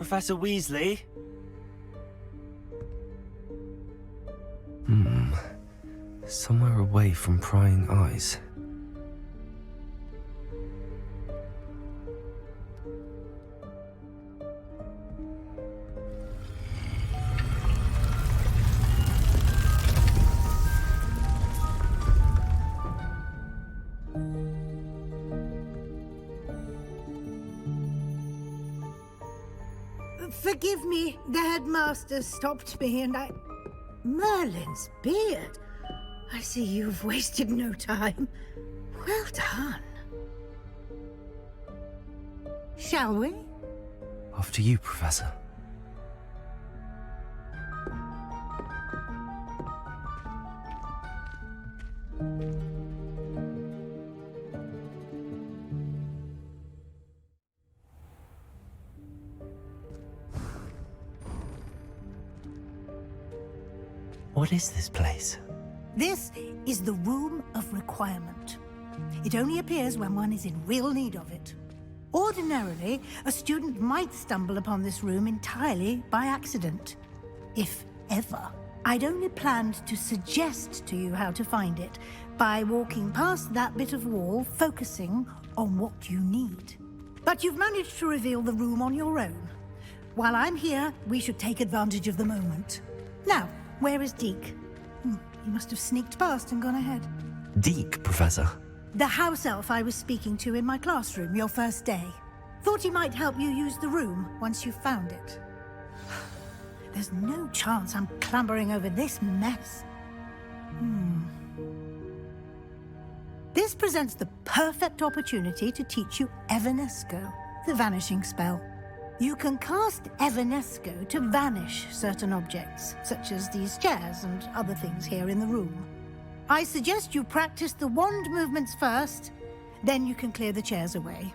Professor Weasley? Somewhere away from prying eyes. Forgive me, the headmaster stopped me and I... Merlin's beard. I see you've wasted no time. Well done. Shall we? After you, Professor. What is this place? This is the Room of Requirement. It only appears when one is in real need of it. Ordinarily, a student might stumble upon this room entirely by accident. If ever. I'd only planned to suggest to you how to find it by walking past that bit of wall, focusing on what you need. But you've managed to reveal the room on your own. While I'm here, we should take advantage of the moment. Now, where is Deke? He must have sneaked past and gone ahead. Deke, Professor. The house elf I was speaking to in my classroom your first day. Thought he might help you use the room once you found it. There's no chance I'm clambering over this mess. This presents the perfect opportunity to teach you Evanesco, the vanishing spell. You can cast Evanesco to vanish certain objects, such as these chairs and other things here in the room. I suggest you practice the wand movements first, then you can clear the chairs away.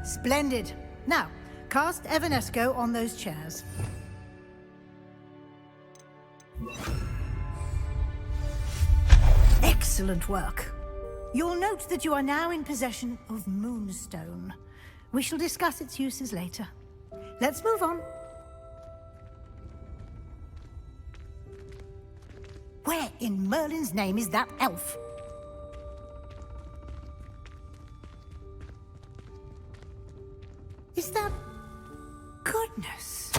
Splendid. Now, cast Evanesco on those chairs. Excellent work. You'll note that you are now in possession of Moonstone. We shall discuss its uses later. Let's move on. Where in Merlin's name is that elf? Is that... Goodness!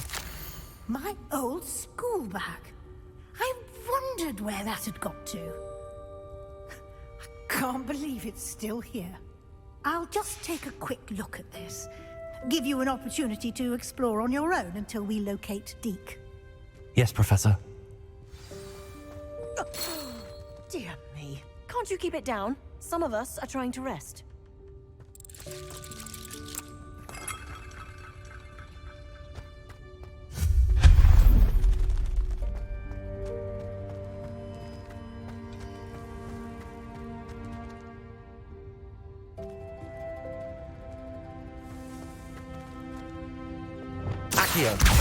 My old school bag. I wondered where that had got to. I can't believe it's still here. I'll just take a quick look at this. Give you an opportunity to explore on your own until we locate Deke. Yes, Professor. Dear me. Can't you keep it down? Some of us are trying to rest. Accio.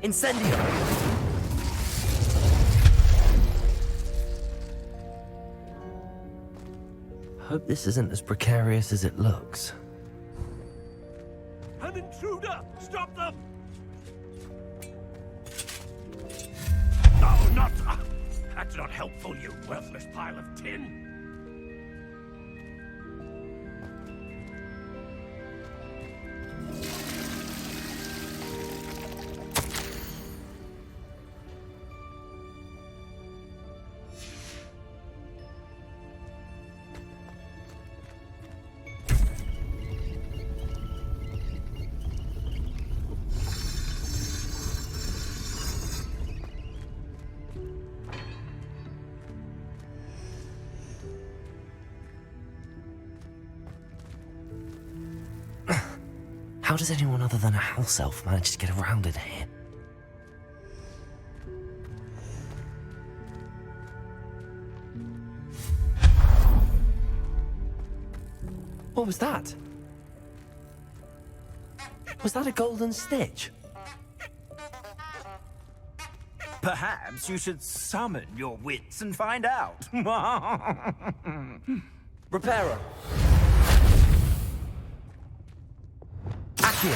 Incendio! Hope this isn't as precarious as it looks. An intruder! Stop them! No, not... that's not helpful, you worthless pile of tin! How does anyone other than a house elf manage to get around in here? What was that? Was that a golden stitch? Perhaps you should summon your wits and find out. Reparo. Accio.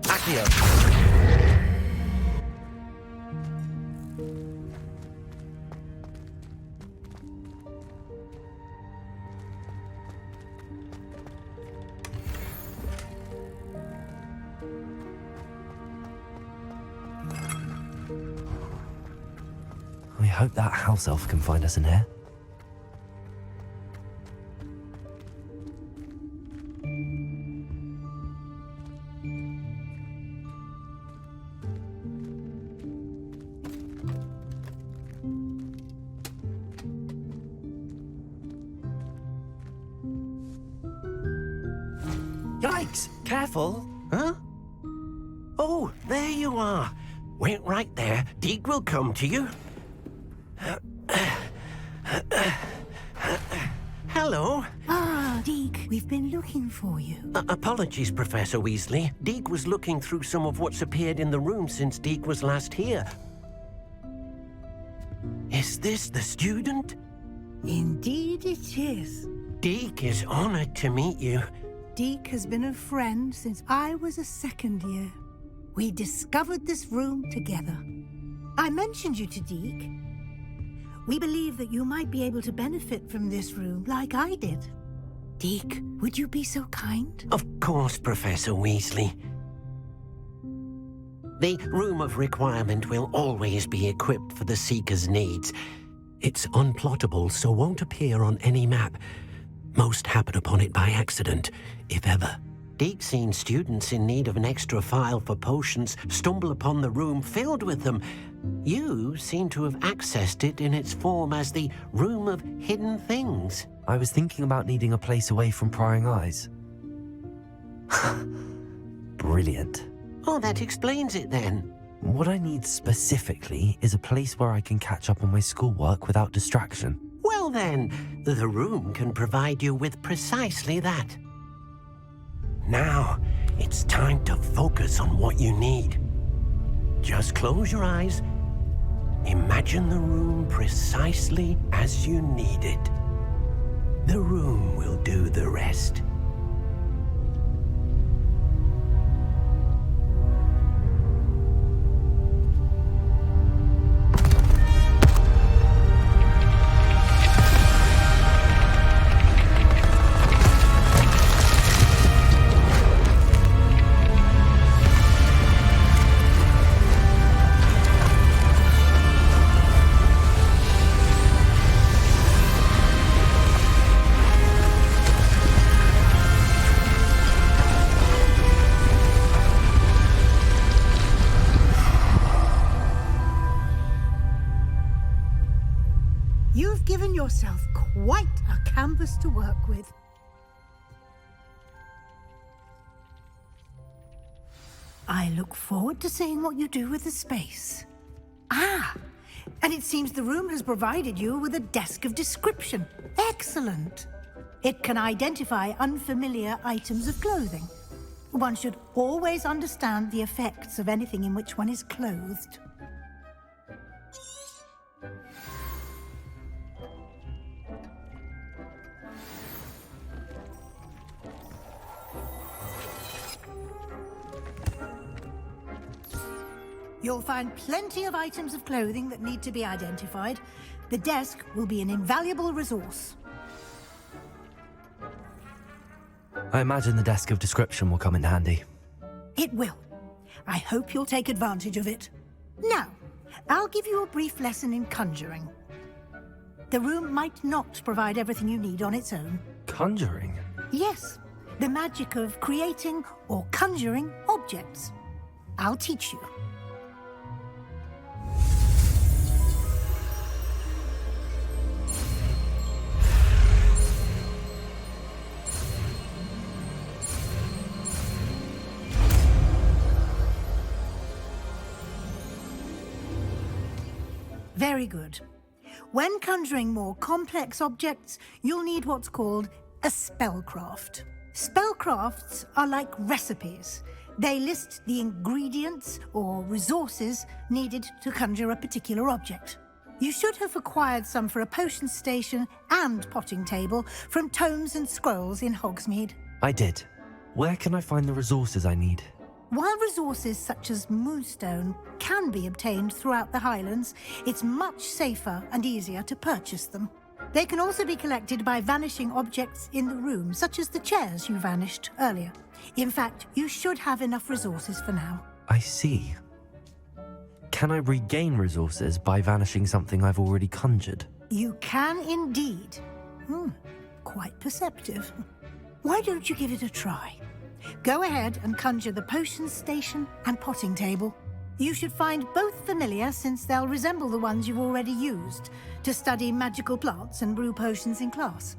Accio. I hope that house elf can find us in here. Yikes! Careful! Huh? Oh, there you are. Wait right there. Deke will come to you. Hello. Ah, Deke, we've been looking for you. Apologies, Professor Weasley. Deke was looking through some of what's appeared in the room since Deke was last here. Is this the student? Indeed it is. Deke is honored to meet you. Deke has been a friend since I was a second year. We discovered this room together. I mentioned you to Deke. We believe that you might be able to benefit from this room like I did. Deke, would you be so kind? Of course, Professor Weasley. The Room of Requirement will always be equipped for the Seeker's needs. It's unplottable, so won't appear on any map. Most happen upon it by accident, if ever. Deke's seen students in need of an extra file for potions stumble upon the room filled with them. You seem to have accessed it in its form as the Room of Hidden Things. I was thinking about needing a place away from prying eyes. Brilliant. Oh, that explains it then. What I need specifically is a place where I can catch up on my schoolwork without distraction. Well then, the room can provide you with precisely that. Now, it's time to focus on what you need. Just close your eyes. Imagine the room precisely as you need it. The room will do the rest. You've given yourself quite a canvas to work with. I look forward to seeing what you do with the space. Ah, and it seems the room has provided you with a desk of description. Excellent. It can identify unfamiliar items of clothing. One should always understand the effects of anything in which one is clothed. You'll find plenty of items of clothing that need to be identified. The desk will be an invaluable resource. I imagine the desk of description will come in handy. It will. I hope you'll take advantage of it. Now, I'll give you a brief lesson in conjuring. The room might not provide everything you need on its own. Conjuring? Yes, the magic of creating or conjuring objects. I'll teach you. Very good. When conjuring more complex objects, you'll need what's called a spellcraft. Spellcrafts are like recipes. They list the ingredients or resources needed to conjure a particular object. You should have acquired some for a potion station and potting table from tomes and scrolls in Hogsmeade. I did. Where can I find the resources I need? While resources such as moonstone can be obtained throughout the Highlands, it's much safer and easier to purchase them. They can also be collected by vanishing objects in the room, such as the chairs you vanished earlier. In fact, you should have enough resources for now. I see. Can I regain resources by vanishing something I've already conjured? You can indeed. Quite perceptive. Why don't you give it a try? Go ahead and conjure the potion station and potting table. You should find both familiar, since they'll resemble the ones you've already used to study magical plants and brew potions in class.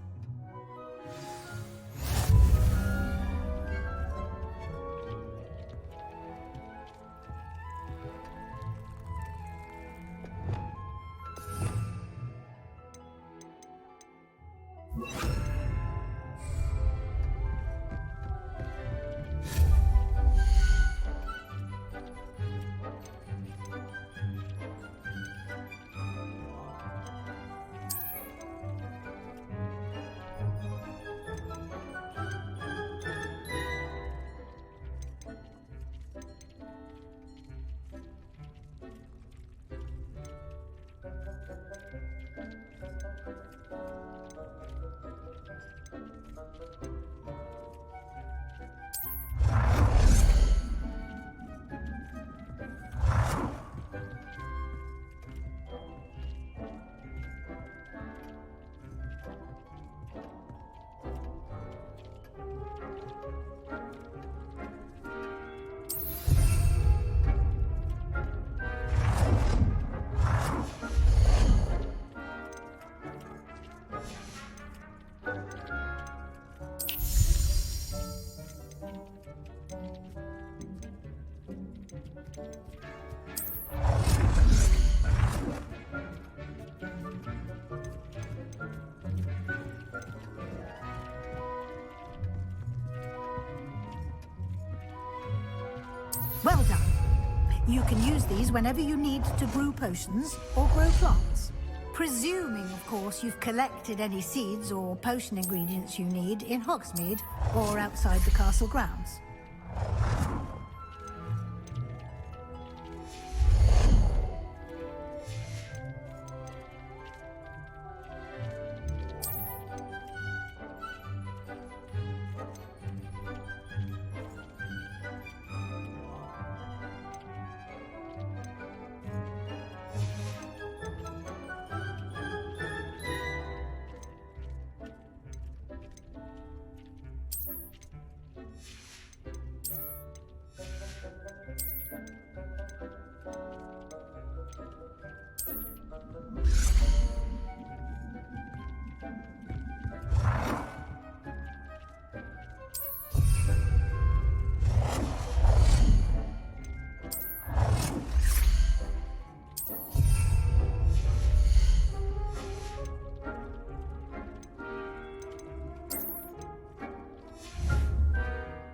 Well done. You can use these whenever you need to brew potions or grow plants. Presuming, of course, you've collected any seeds or potion ingredients you need in Hogsmeade or outside the castle grounds.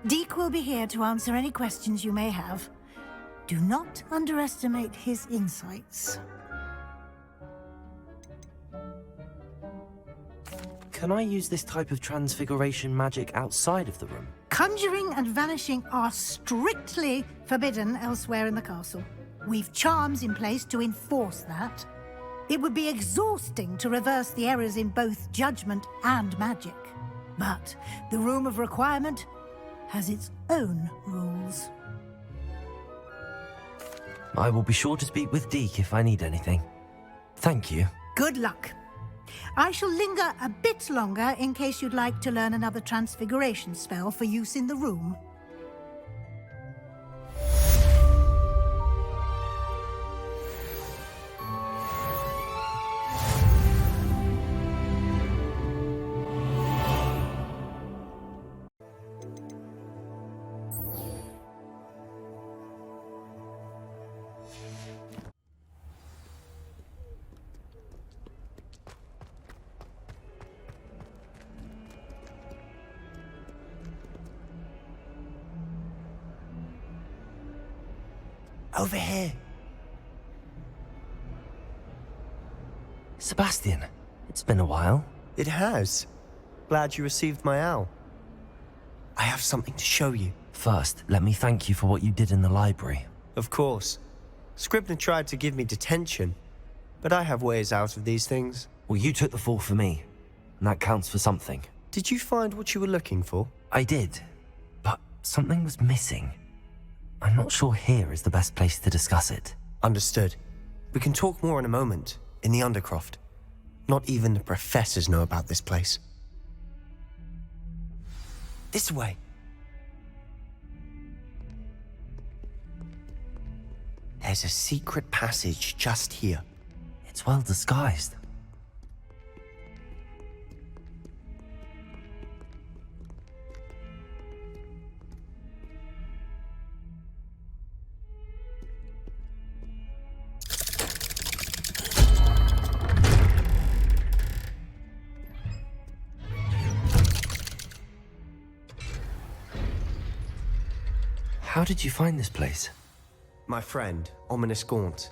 Deke will be here to answer any questions you may have. Do not underestimate his insights. Can I use this type of transfiguration magic outside of the room? Conjuring and vanishing are strictly forbidden elsewhere in the castle. We've charms in place to enforce that. It would be exhausting to reverse the errors in both judgment and magic. But the Room of Requirement has its own rules. I will be sure to speak with Deke if I need anything. Thank you. Good luck. I shall linger a bit longer in case you'd like to learn another transfiguration spell for use in the room. Over here. Sebastian, it's been a while. It has. Glad you received my owl. I have something to show you. First, let me thank you for what you did in the library. Of course. Scribner tried to give me detention, but I have ways out of these things. Well, you took the fall for me, and that counts for something. Did you find what you were looking for? I did, but something was missing. I'm not sure here is the best place to discuss it. Understood. We can talk more in a moment, in the Undercroft. Not even the professors know about this place. This way. There's a secret passage just here. It's well disguised. How did you find this place? My friend, Ominous Gaunt.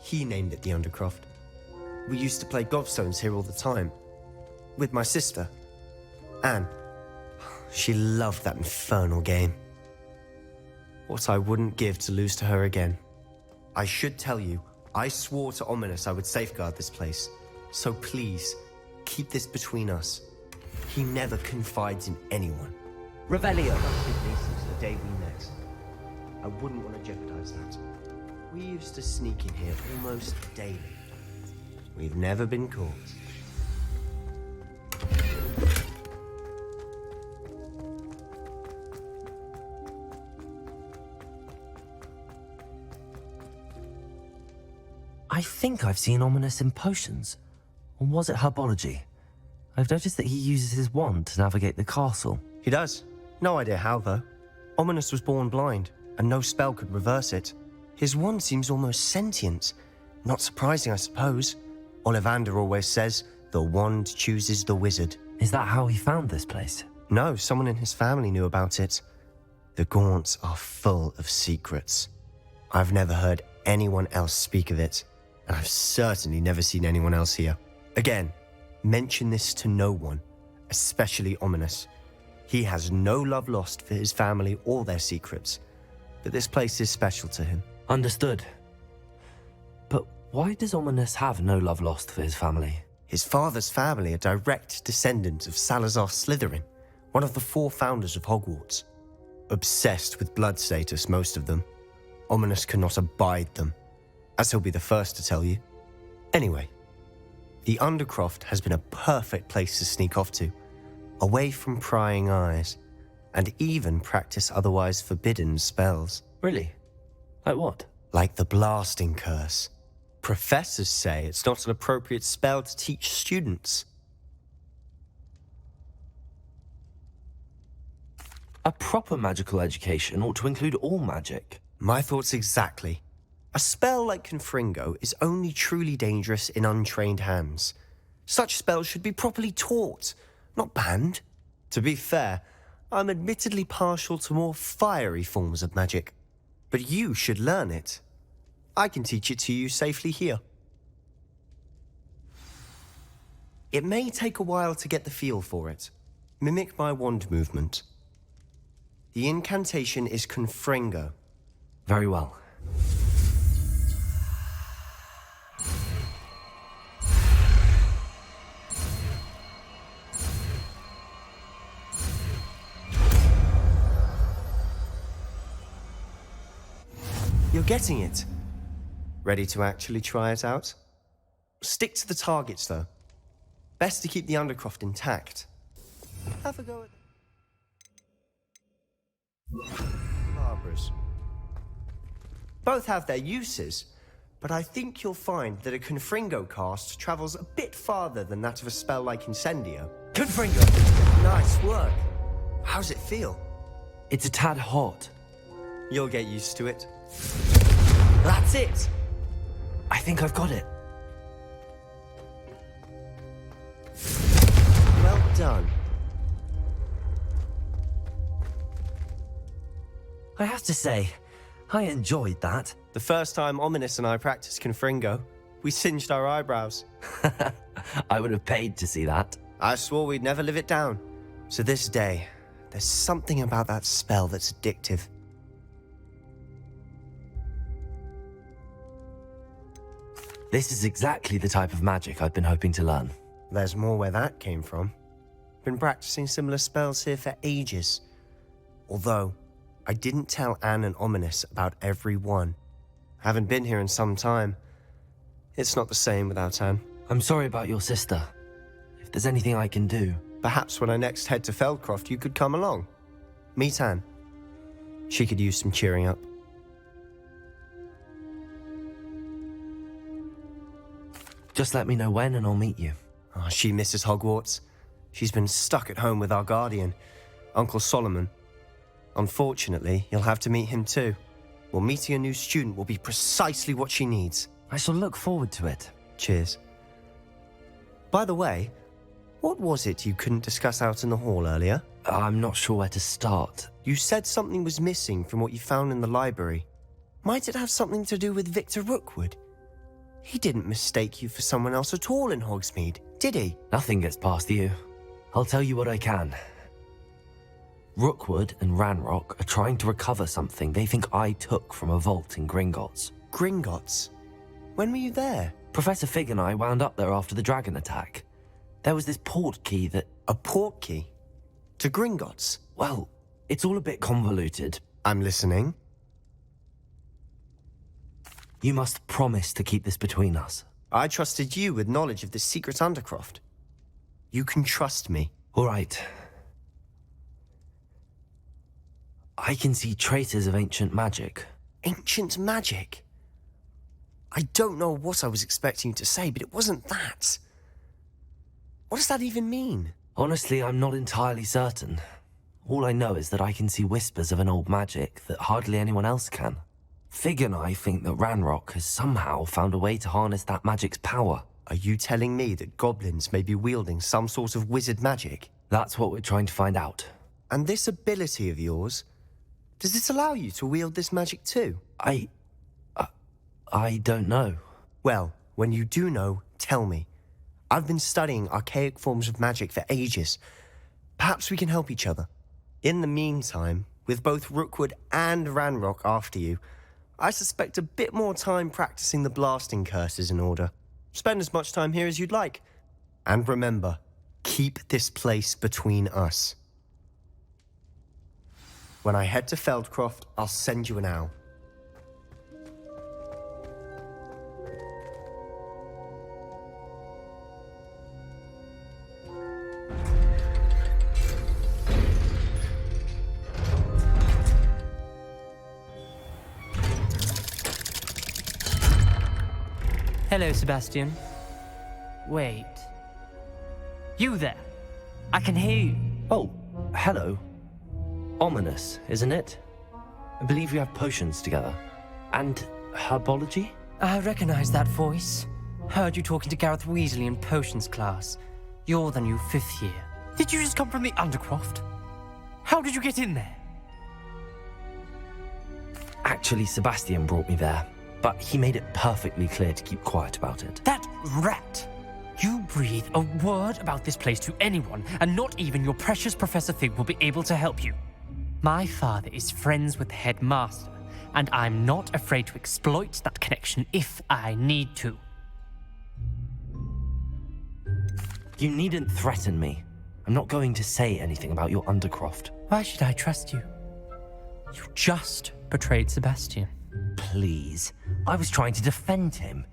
He named it the Undercroft. We used to play gobstones here all the time. With my sister, Anne. She loved that infernal game. What I wouldn't give to lose to her again. I should tell you, I swore to Ominous I would safeguard this place. So please, keep this between us. He never confides in anyone. Revelio with me since the day we met. I wouldn't want to jeopardize that. We used to sneak in here almost daily. We've never been caught. I think I've seen Ominous in potions. Or was it herbology? I've noticed that he uses his wand to navigate the castle. He does. No idea how, though. Ominous was born blind, and no spell could reverse it. His wand seems almost sentient. Not surprising, I suppose. Ollivander always says, the wand chooses the wizard. Is that how he found this place? No, someone in his family knew about it. The Gaunts are full of secrets. I've never heard anyone else speak of it, and I've certainly never seen anyone else here. Again, mention this to no one, especially Ominous. He has no love lost for his family or their secrets, but this place is special to him. Understood. But why does Ominous have no love lost for his family? His father's family are direct descendants of Salazar Slytherin, one of the 4 founders of Hogwarts. Obsessed with blood status, most of them. Ominous cannot abide them, as he'll be the first to tell you. Anyway, the Undercroft has been a perfect place to sneak off to, away from prying eyes, and even practice otherwise forbidden spells. Really? Like what? Like the blasting curse. Professors say it's not an appropriate spell to teach students. A proper magical education ought to include all magic. My thoughts exactly. A spell like Confringo is only truly dangerous in untrained hands. Such spells should be properly taught, not banned. To be fair, I'm admittedly partial to more fiery forms of magic. But you should learn it. I can teach it to you safely here. It may take a while to get the feel for it. Mimic my wand movement. The incantation is Confringo. Very well. You're getting it. Ready to actually try it out? Stick to the targets, though. Best to keep the Undercroft intact. Have a go at Barbara's. Both have their uses, but I think you'll find that a Confringo cast travels a bit farther than that of a spell like Incendio. Confringo! Nice work. How's it feel? It's a tad hot. You'll get used to it. That's it! I think I've got it. Well done. I have to say, I enjoyed that. The first time Ominous and I practiced Confringo, we singed our eyebrows. I would have paid to see that. I swore we'd never live it down. So this day, there's something about that spell that's addictive. This is exactly the type of magic I've been hoping to learn. There's more where that came from. Been practicing similar spells here for ages. Although, I didn't tell Anne and Ominous about every one. Haven't been here in some time. It's not the same without Anne. I'm sorry about your sister. If there's anything I can do... Perhaps when I next head to Feldcroft, you could come along. Meet Anne. She could use some cheering up. Just let me know when and I'll meet you. Oh, she misses Hogwarts. She's been stuck at home with our guardian, Uncle Solomon. Unfortunately, you'll have to meet him too. Well, meeting a new student will be precisely what she needs. I shall look forward to it. Cheers. By the way, what was it you couldn't discuss out in the hall earlier? I'm not sure where to start. You said something was missing from what you found in the library. Might it have something to do with Victor Rookwood? He didn't mistake you for someone else at all in Hogsmeade, did he? Nothing gets past you. I'll tell you what I can. Rookwood and Ranrock are trying to recover something they think I took from a vault in Gringotts. Gringotts? When were you there? Professor Fig and I wound up there after the dragon attack. There was this port key that... A port key? To Gringotts? Well, it's all a bit convoluted. I'm listening. You must promise to keep this between us. I trusted you with knowledge of the secret Undercroft. You can trust me. All right. I can see traces of ancient magic. Ancient magic? I don't know what I was expecting you to say, but it wasn't that. What does that even mean? Honestly, I'm not entirely certain. All I know is that I can see whispers of an old magic that hardly anyone else can. Fig and I think that Ranrock has somehow found a way to harness that magic's power. Are you telling me that goblins may be wielding some sort of wizard magic? That's what we're trying to find out. And this ability of yours, does it allow you to wield this magic too? I don't know. Well, when you do know, tell me. I've been studying archaic forms of magic for ages. Perhaps we can help each other. In the meantime, with both Rookwood and Ranrock after you, I suspect a bit more time practicing the blasting curse is in order. Spend as much time here as you'd like. And remember, keep this place between us. When I head to Feldcroft, I'll send you an owl. Hello, Sebastian. Wait. You there? I can hear you. Oh, hello. Ominous, isn't it? I believe we have potions together. And herbology? I recognize that voice. Heard you talking to Gareth Weasley in potions class. You're the new 5th year. Did you just come from the Undercroft? How did you get in there? Actually, Sebastian brought me there, but he made it perfectly clear to keep quiet about it. That rat! You breathe a word about this place to anyone, and not even your precious Professor Fig will be able to help you. My father is friends with the headmaster, and I'm not afraid to exploit that connection if I need to. You needn't threaten me. I'm not going to say anything about your Undercroft. Why should I trust you? You just betrayed Sebastian. please. I was trying to defend him.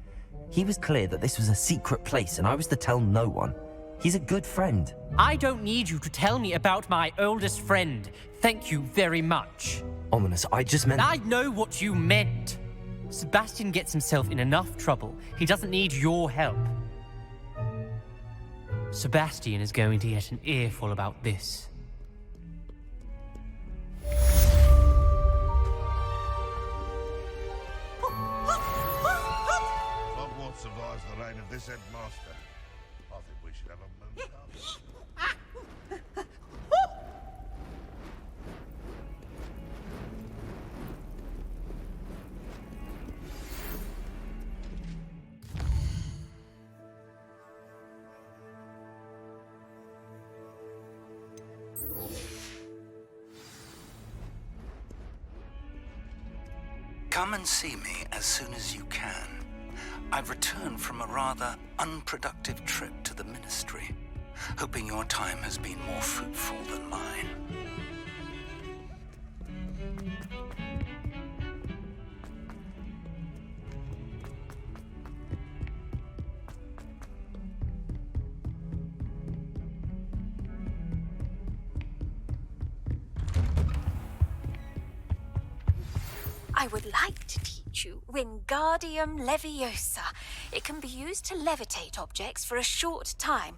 He was clear that this was a secret place and I was to tell no one. He's a good friend. I don't need you to tell me about my oldest friend. Thank you very much. Ominous, I just meant... I know what you meant. Sebastian gets himself in enough trouble. He doesn't need your help. Sebastian is going to get an earful about this. Hogwarts survives the reign of this headmaster. I think we should have a moon up. Come and see me as soon as you can. I've returned from a rather unproductive trip to the Ministry, hoping your time has been more fruitful than mine. I would like to teach you Wingardium Leviosa. It can be used to levitate objects for a short time.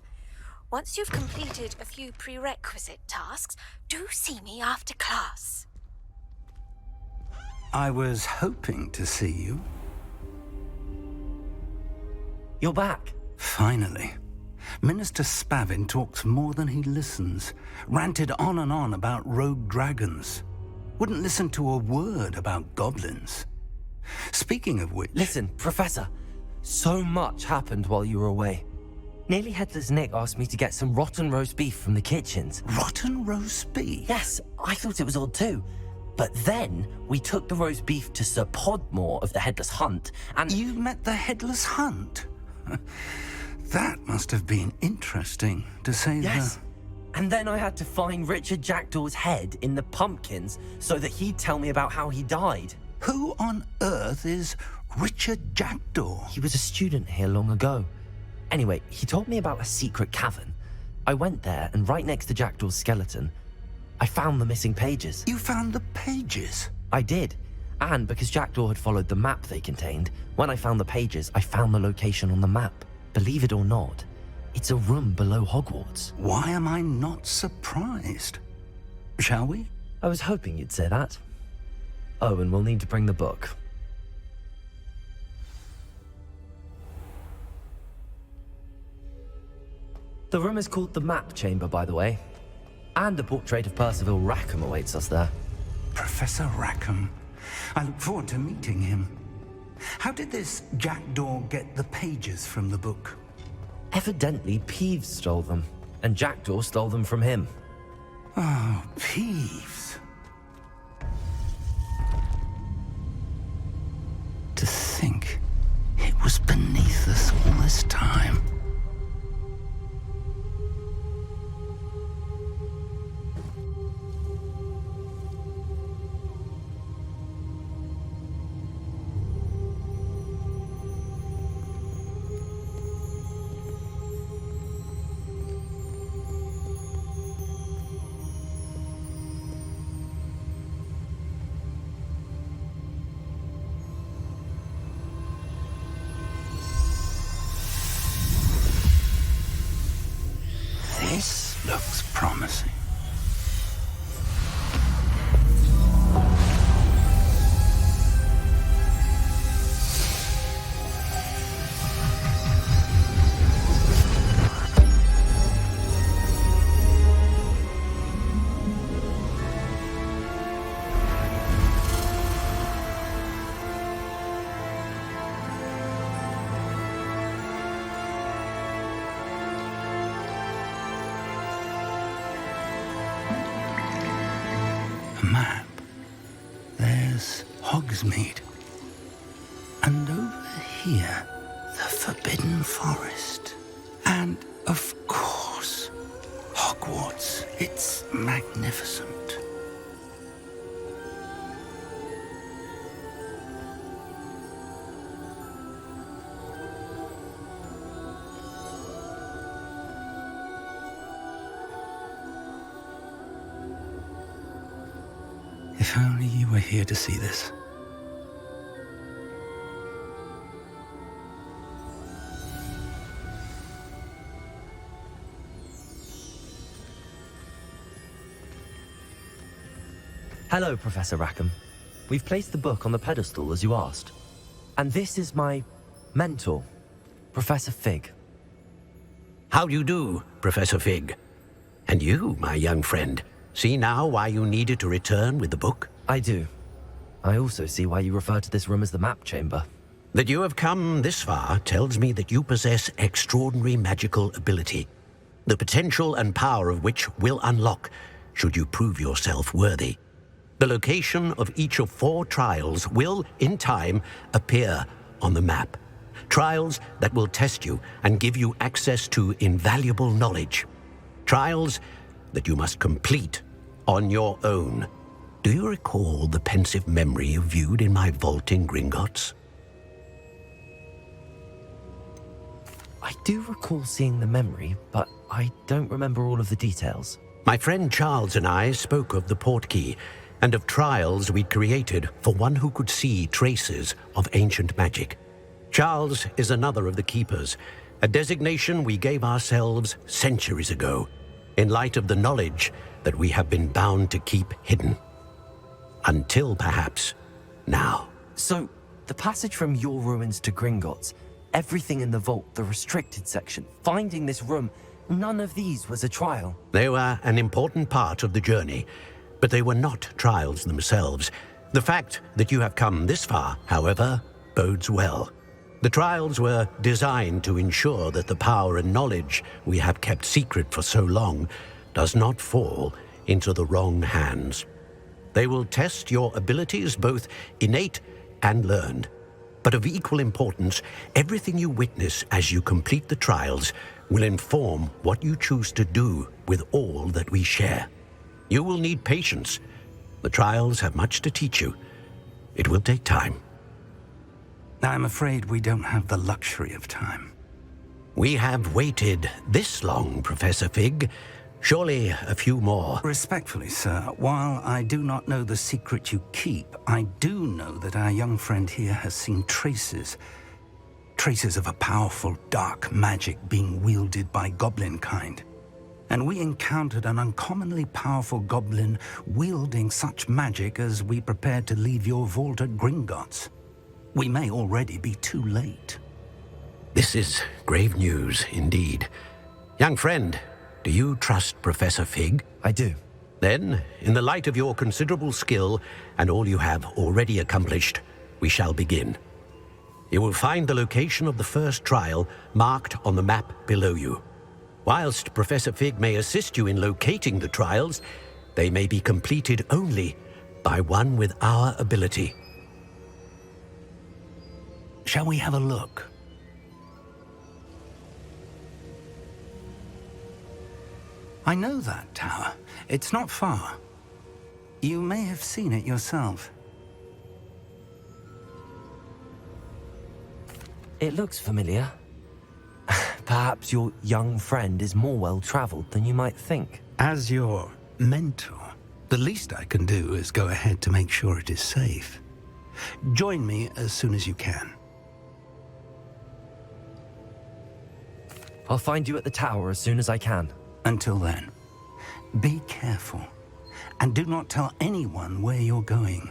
Once you've completed a few prerequisite tasks, do see me after class. I was hoping to see you. You're back. Finally. Minister Spavin talks more than he listens. Ranted on and on about rogue dragons. Wouldn't listen to a word about goblins. Speaking of which... Listen, Professor. So much happened while you were away. Nearly Headless Nick asked me to get some rotten roast beef from the kitchens. Rotten roast beef? Yes, I thought it was odd too. But then we took the roast beef to Sir Podmore of the Headless Hunt, and... You met the Headless Hunt? That must have been interesting, to say the... Yes. And then I had to find Richard Jackdaw's head in the pumpkins so that he'd tell me about how he died. Who on earth is Richard Jackdaw? He was a student here long ago. Anyway, he told me about a secret cavern. I went there, and right next to Jackdaw's skeleton, I found the missing pages. You found the pages? I did. And because Jackdaw had followed the map they contained, when I found the pages, I found the location on the map. Believe it or not, it's a room below Hogwarts. Why am I not surprised? Shall we? I was hoping you'd say that. Oh, and we'll need to bring the book. The room is called the Map Chamber, by the way. And a portrait of Percival Rackham awaits us there. Professor Rackham. I look forward to meeting him. How did this Jackdaw get the pages from the book? Evidently, Peeves stole them, and Jackdaw stole them from him. Oh, Peeves. To think it was beneath us all this time. This looks promising. Map. There's Hogsmeade. And over here, the Forbidden Forest. And, of course, Hogwarts. It's magnificent. If only you were here to see this. Hello, Professor Rackham. We've placed the book on the pedestal as you asked. And this is my mentor, Professor Fig. How do you do, Professor Fig? And you, my young friend, see now why you needed to return with the book? I do. I also see why you refer to this room as the map chamber. That you have come this far tells me that you possess extraordinary magical ability, the potential and power of which will unlock should you prove yourself worthy. The location of each of 4 trials will, in time, appear on the map. Trials that will test you and give you access to invaluable knowledge. Trials that you must complete on your own. Do you recall the pensive memory you viewed in my vault in Gringotts? I do recall seeing the memory, but I don't remember all of the details. My friend Charles and I spoke of the portkey and of trials we'd created for one who could see traces of ancient magic. Charles is another of the keepers, a designation we gave ourselves centuries ago, in light of the knowledge that we have been bound to keep hidden. Until perhaps now. So, the passage from your ruins to Gringotts, everything in the vault, the restricted section, finding this room, none of these was a trial. They were an important part of the journey, but they were not trials themselves. The fact that you have come this far, however, bodes well. The trials were designed to ensure that the power and knowledge we have kept secret for so long does not fall into the wrong hands. They will test your abilities, both innate and learned. But of equal importance, everything you witness as you complete the trials will inform what you choose to do with all that we share. You will need patience. The trials have much to teach you. It will take time. I'm afraid we don't have the luxury of time. We have waited this long, Professor Fig. Surely a few more. Respectfully, sir, while I do not know the secret you keep, I do know that our young friend here has seen traces of a powerful dark magic being wielded by goblin kind. And we encountered an uncommonly powerful goblin wielding such magic as we prepared to leave your vault at Gringotts. We may already be too late. This is grave news indeed. Young friend, do you trust Professor Fig? I do. Then, in the light of your considerable skill and all you have already accomplished, we shall begin. You will find the location of the first trial marked on the map below you. Whilst Professor Fig may assist you in locating the trials, they may be completed only by one with our ability. Shall we have a look? I know that tower. It's not far. You may have seen it yourself. It looks familiar. Perhaps your young friend is more well-traveled than you might think. As your mentor, the least I can do is go ahead to make sure it is safe. Join me as soon as you can. I'll find you at the tower as soon as I can. Until then, be careful, and do not tell anyone where you're going.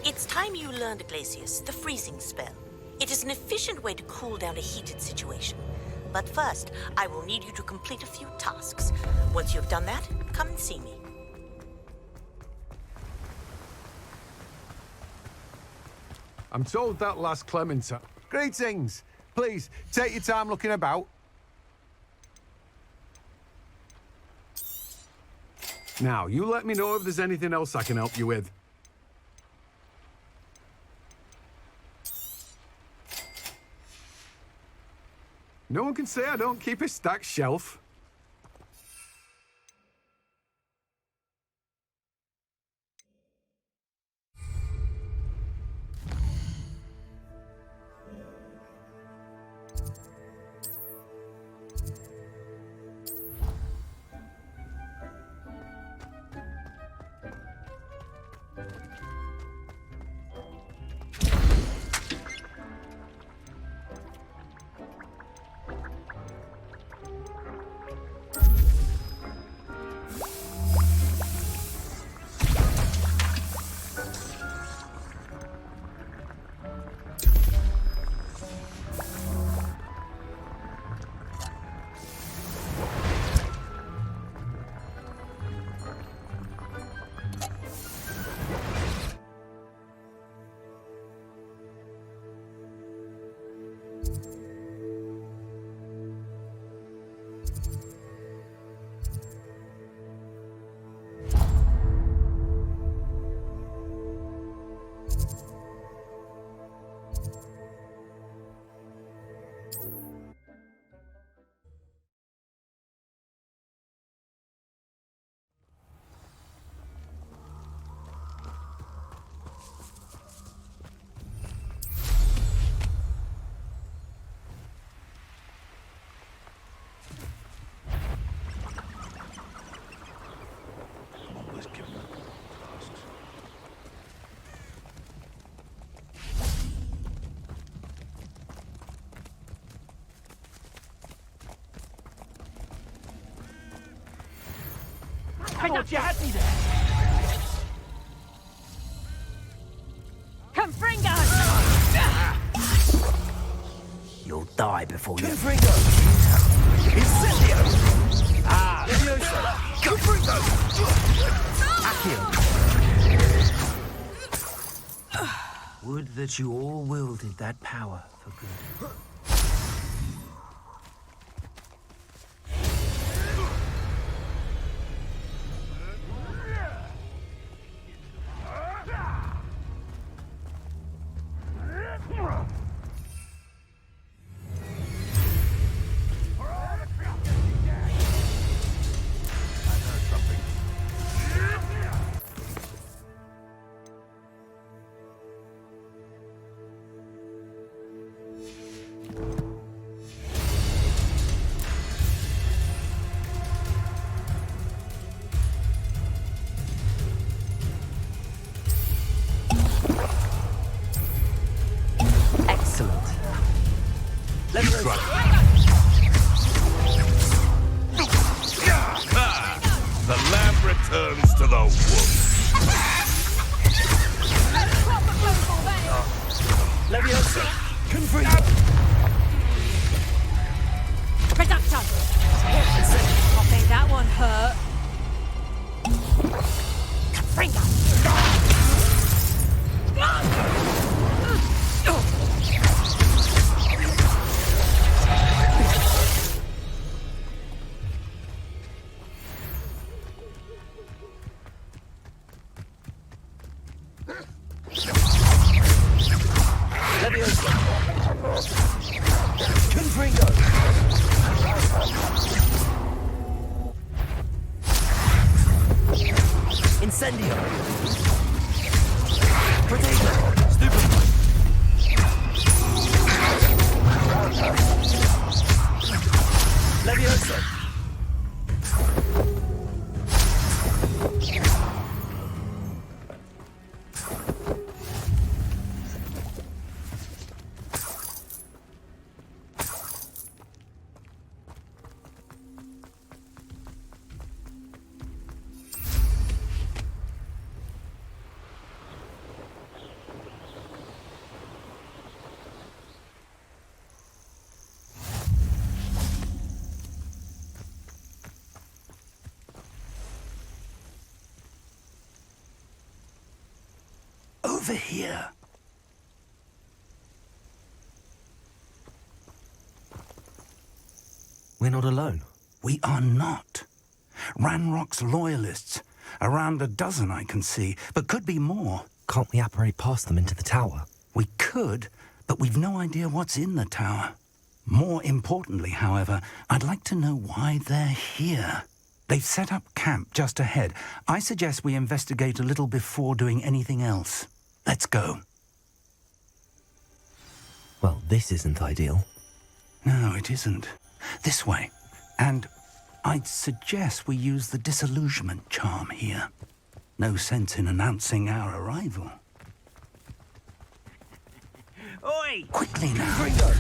It's time you learned, Glacius, the freezing spell. It is an efficient way to cool down a heated situation. But first, I will need you to complete a few tasks. Once you have done that, come and see me. I'm told that last Clementine. Greetings! Please, take your time looking about. Now, you let me know if there's anything else I can help you with. No one can say I don't keep a stacked shelf. I thought you had me there. Confringo! You'll die before you... Confringo! Incendio! Ah! Confringo! Accio! Would that you all wielded that power for good. The lamb returns to the womb. Leviosa! Confringo! Reducto! I think that one hurt. Confringo! Leviosa! Confringo! Incendio! Potato! Stupid! Leviosa! Over here. We're not alone. We are not. Ranrock's loyalists Around a dozen I can see, but could be more. Can't we apparate past them into the tower? We could, but we've no idea what's in the tower. More importantly, however, I'd like to know why they're here. They've set up camp just ahead. I suggest we investigate a little before doing anything else. Let's go. Well, this isn't ideal. No, it isn't. This way. And I'd suggest we use the disillusionment charm here. No sense in announcing our arrival. Oi! Quickly now. Gringo!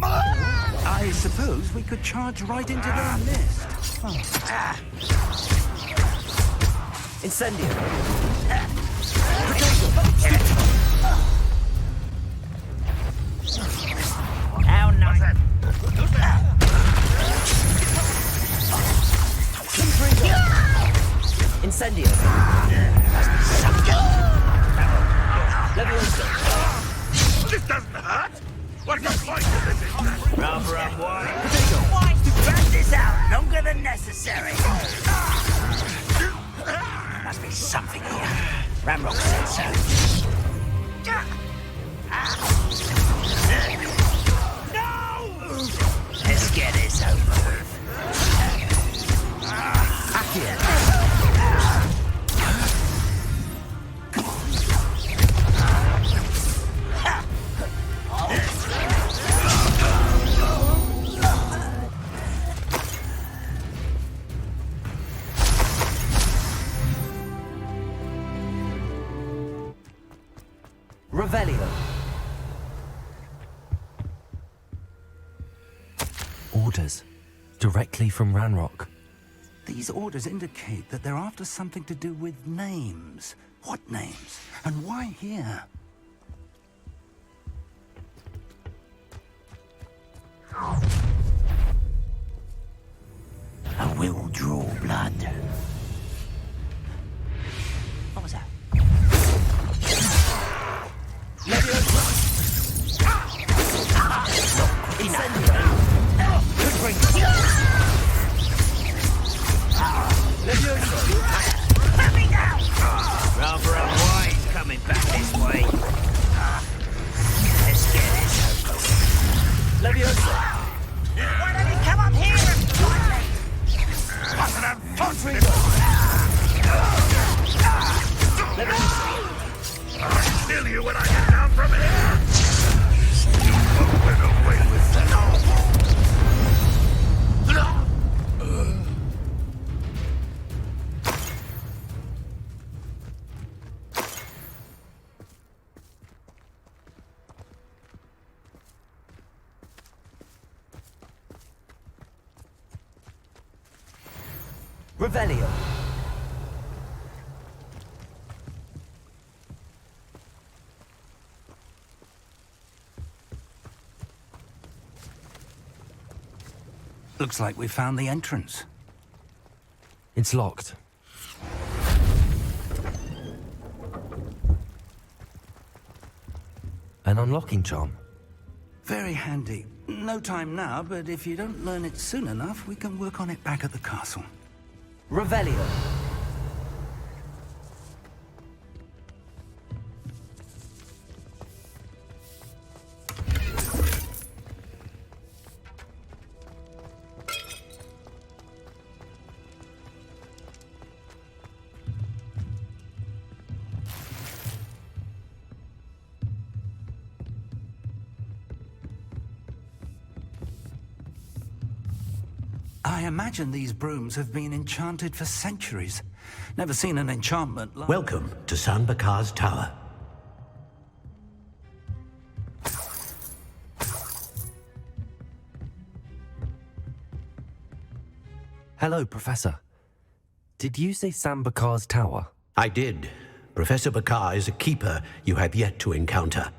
I suppose we could charge right into their nest. Incendio! How nice! Incendio! This doesn't hurt! What's the point of this? Rather unwise. Why spread this out longer than necessary? Must be something here. Ramrock said so. No! Let's get this over with. Revelio. Orders. Directly from Ranrock. These orders indicate that they're after something to do with names. What names? And why here? I will draw blood. What was that? Let me down! Rather unwise coming back this way. Let's get this over with. Why don't you come up here and fight me? What an unfortunate... I'll kill you when I get down from here! You won't run away with that. Revelio. Looks like we found the entrance. It's locked. An unlocking charm. Very handy. No time now, but if you don't learn it soon enough, we can work on it back at the castle. Revelio. I imagine these brooms have been enchanted for centuries. Never seen an enchantment like... Welcome to San Bakar's Tower. Hello, Professor. Did you say Sam Bakar's tower? I did. Professor Bakar is a keeper you have yet to encounter.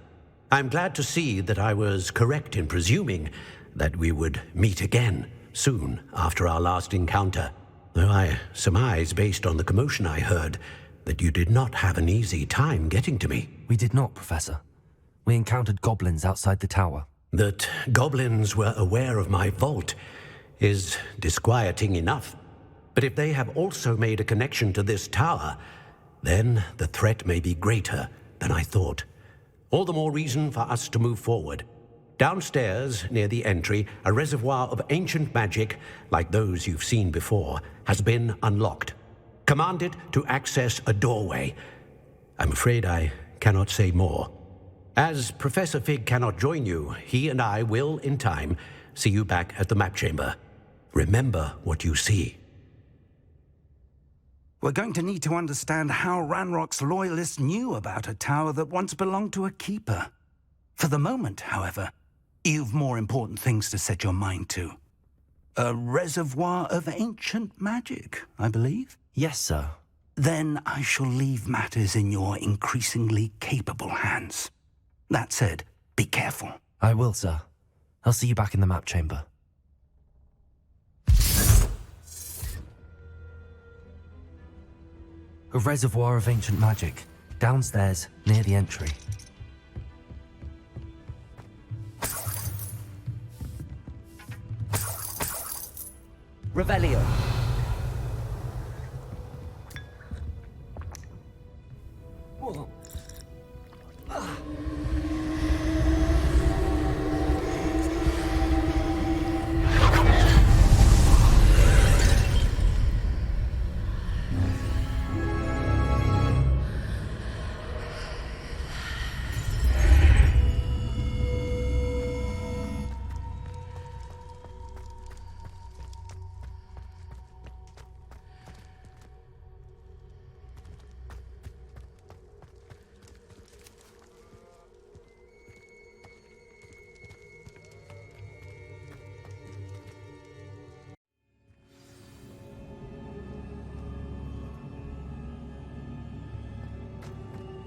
I'm glad to see that I was correct in presuming that we would meet again soon after our last encounter, though I surmise, based on the commotion I heard, that you did not have an easy time getting to me. We did not, Professor. We encountered goblins outside the tower. That goblins were aware of my vault is disquieting enough. But if they have also made a connection to this tower, then the threat may be greater than I thought. All the more reason for us to move forward. Downstairs, near the entry, a reservoir of ancient magic, like those you've seen before, has been unlocked. Command it to access a doorway. I'm afraid I cannot say more. As Professor Fig cannot join you, he and I will, in time, see you back at the map chamber. Remember what you see. We're going to need to understand how Ranrock's loyalists knew about a tower that once belonged to a keeper. For the moment, however, you've more important things to set your mind to. A reservoir of ancient magic, I believe? Yes, sir. Then I shall leave matters in your increasingly capable hands. That said, be careful. I will, sir. I'll see you back in the map chamber. A reservoir of ancient magic, downstairs, near the entry. Revelio.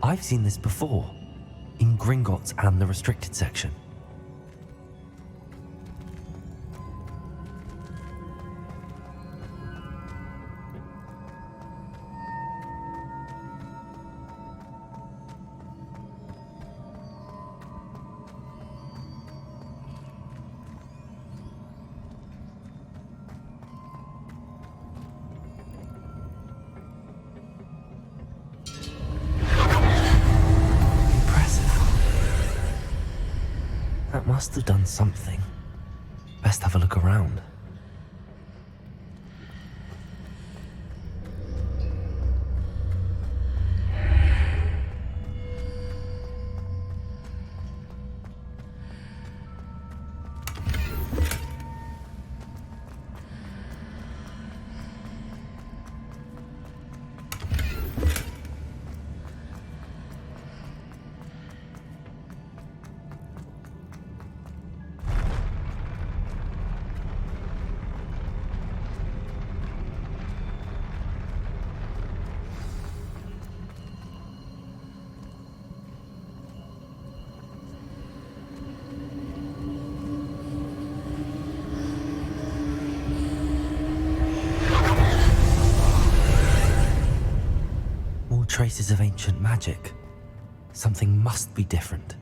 I've seen this before, in Gringotts and the restricted section. That must have done something. Best have a look around. Traces of ancient magic. Something must be different.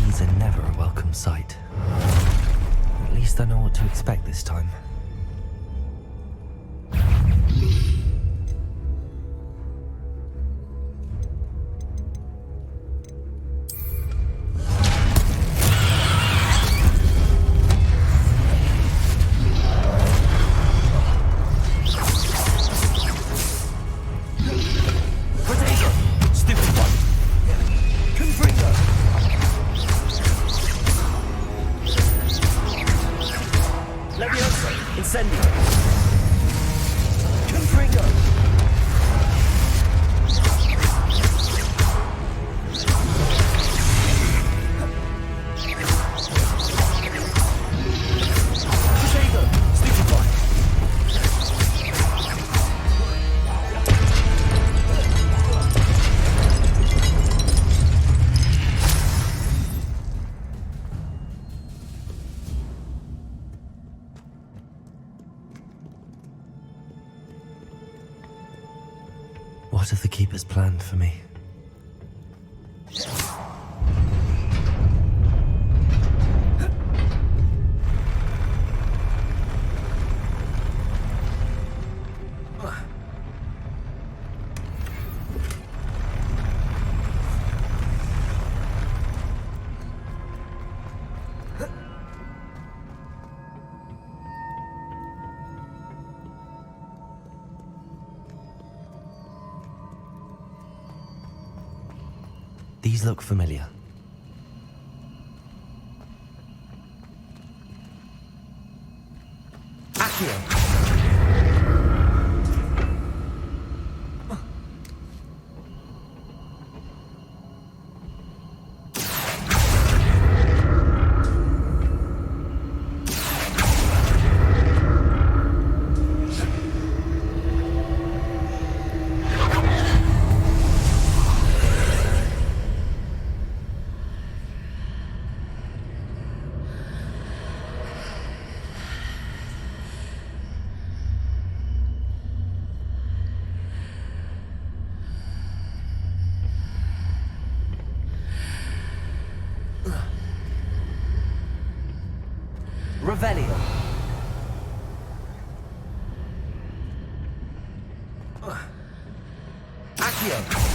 These are never a welcome sight. At least I know what to expect this time. What have the Keepers planned for me? These look familiar. Accio! Revelio. Accio.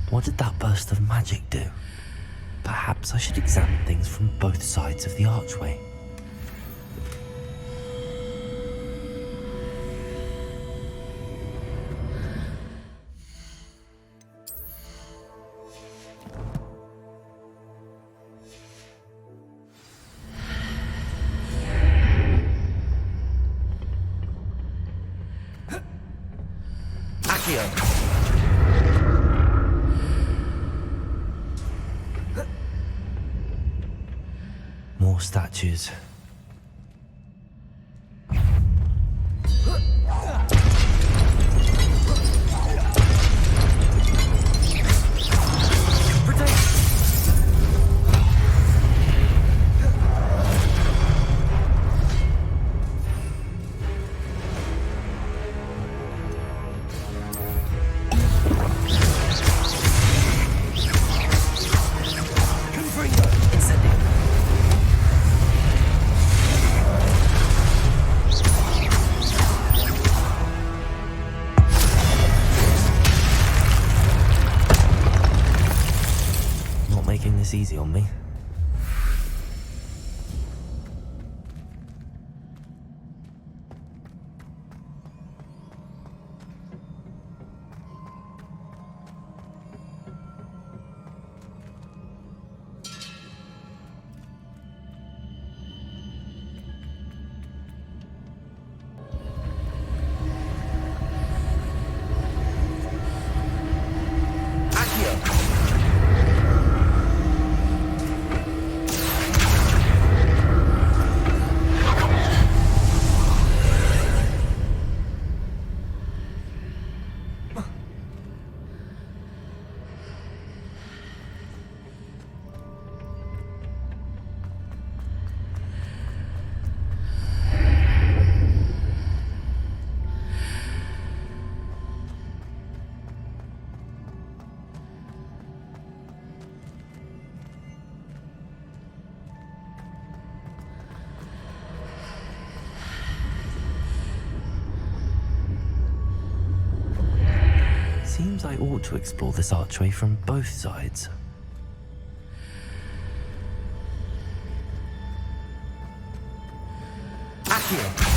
What did that burst of magic do? Perhaps I should examine things from both sides of the archway. Accio! More statues. Making this easy on me. Seems I ought to explore this archway from both sides. Accio!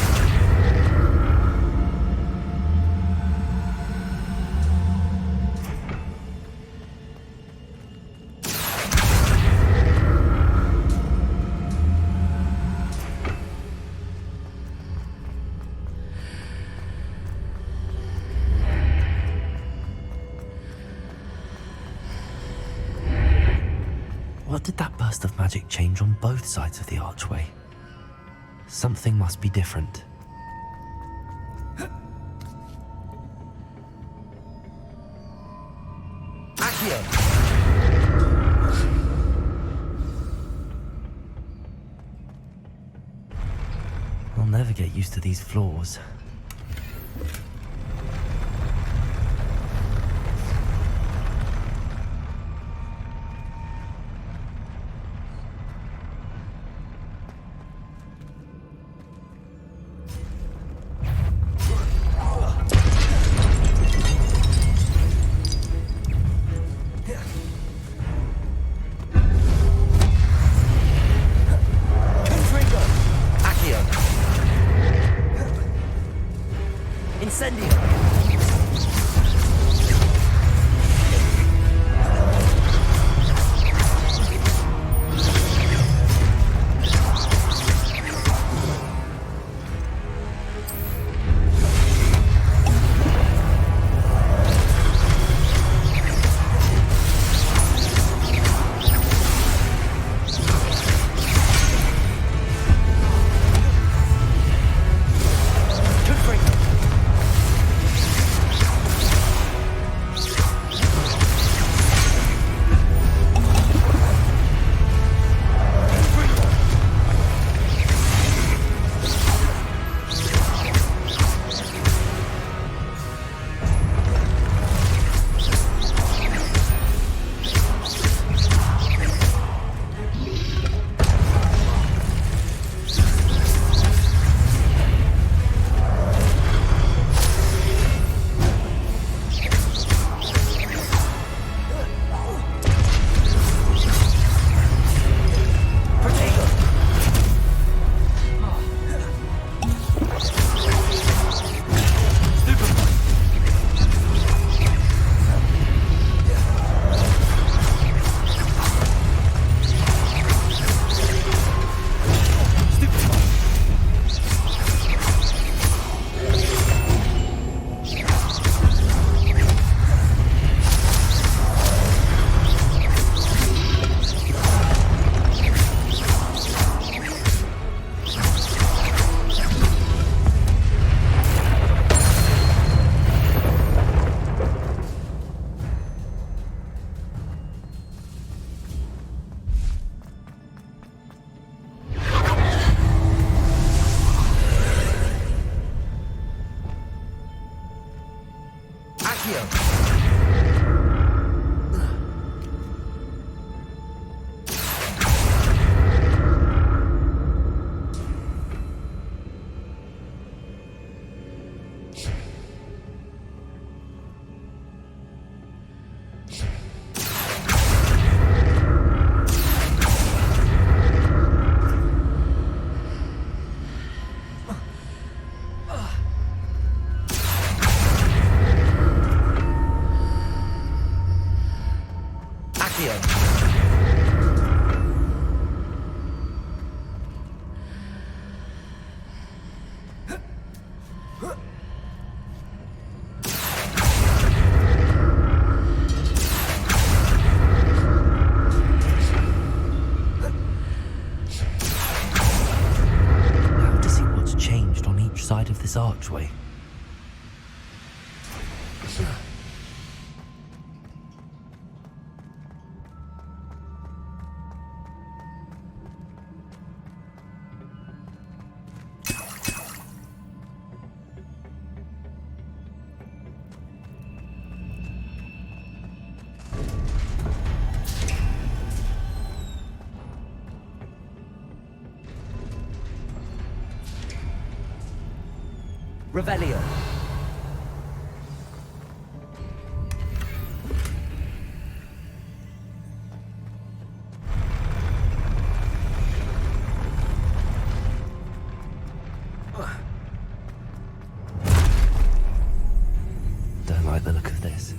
did that burst of magic change on both sides of the archway? Something must be different. Accio! I'll never get used to these floors. Side of this archway. Revelio. Don't like the look of this.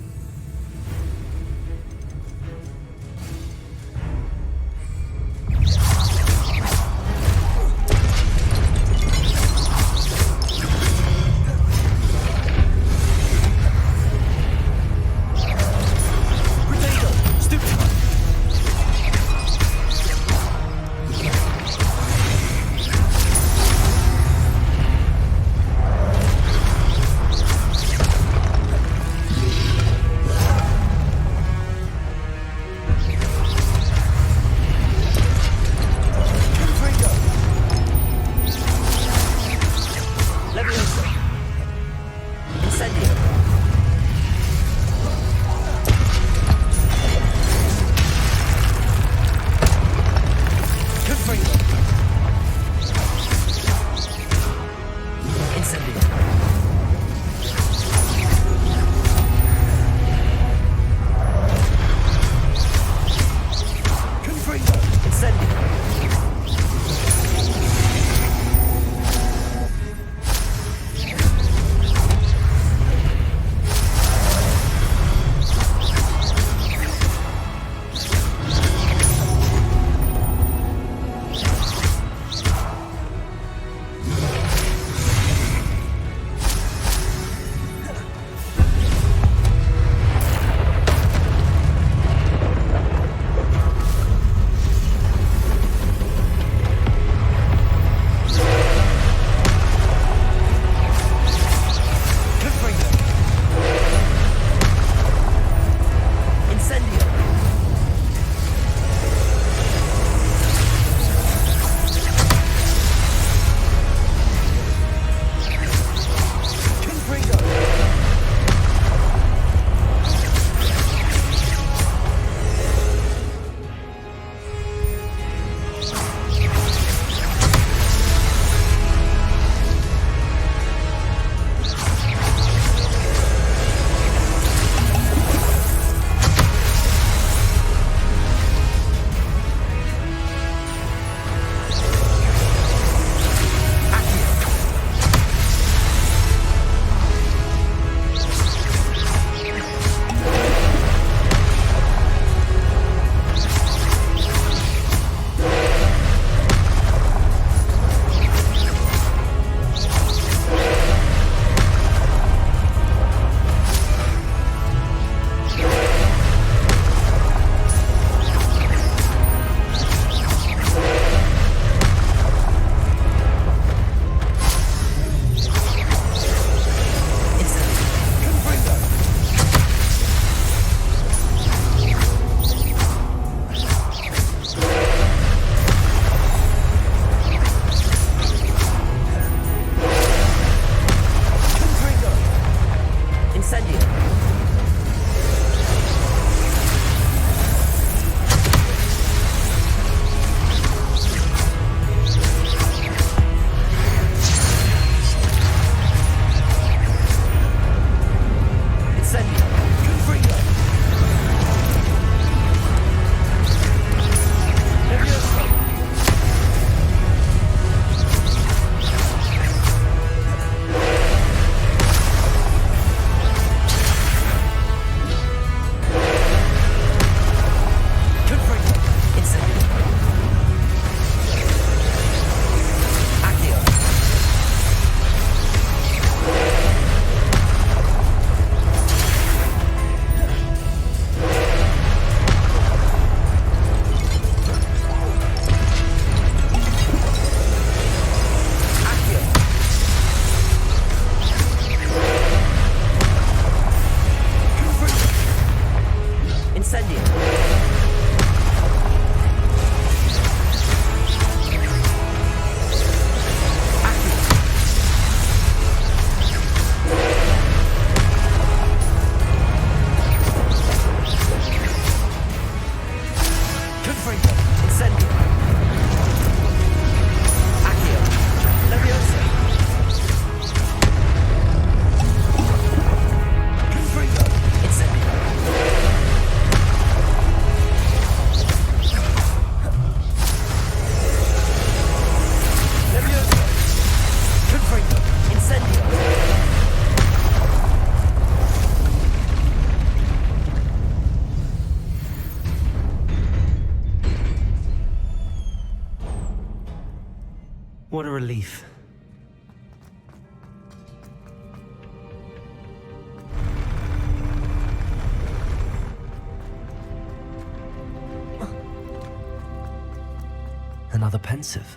What a relief. Another pensive.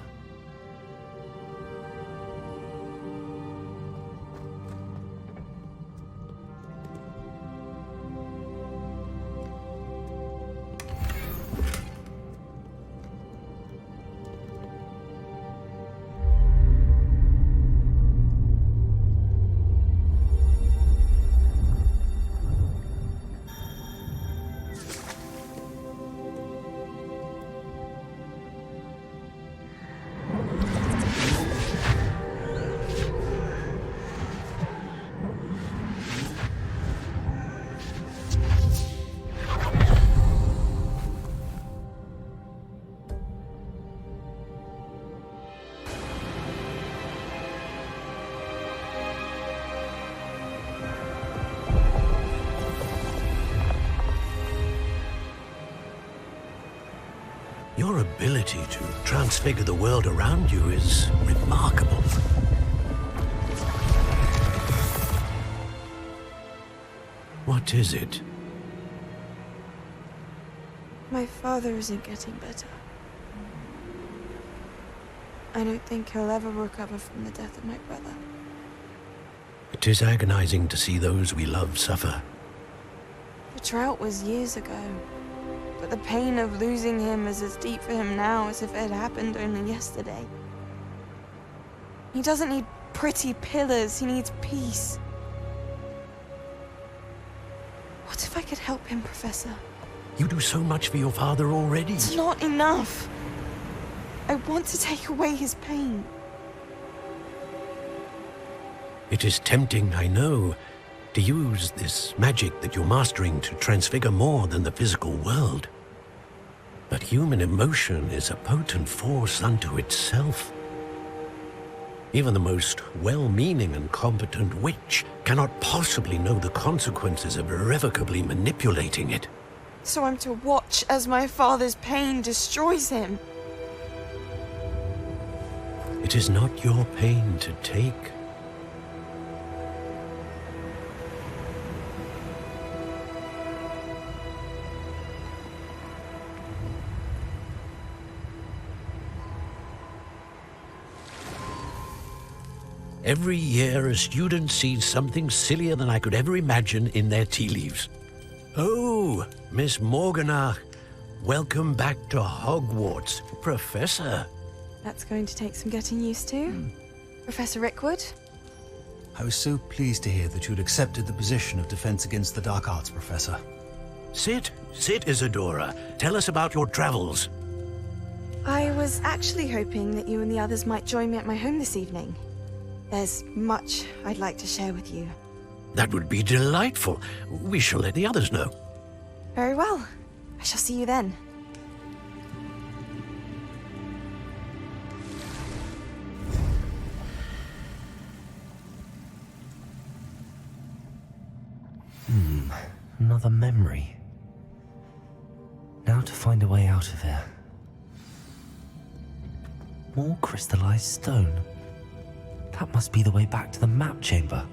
Your ability to transfigure the world around you is remarkable. What is it? My father isn't getting better. I don't think he'll ever recover from the death of my brother. It is agonizing to see those we love suffer. The drought was years ago, but the pain of losing him is as deep for him now as if it had happened only yesterday. He doesn't need pretty pillars, he needs peace. What if I could help him, Professor? You do so much for your father already. It's not enough. I want to take away his pain. It is tempting, I know, to use this magic that you're mastering to transfigure more than the physical world. But human emotion is a potent force unto itself. Even the most well-meaning and competent witch cannot possibly know the consequences of irrevocably manipulating it. So I'm to watch as my father's pain destroys him. It is not your pain to take. Every year, a student sees something sillier than I could ever imagine in their tea leaves. Oh, Miss Morganach, welcome back to Hogwarts, Professor. That's going to take some getting used to. Professor Rickwood? I was so pleased to hear that you'd accepted the position of Defense Against the Dark Arts, Professor. Sit, Isadora. Tell us about your travels. I was actually hoping that you and the others might join me at my home this evening. There's much I'd like to share with you. That would be delightful. We shall let the others know. Very well. I shall see you then. Another memory. Now to find a way out of here. More crystallized stone. That must be the way back to the map chamber.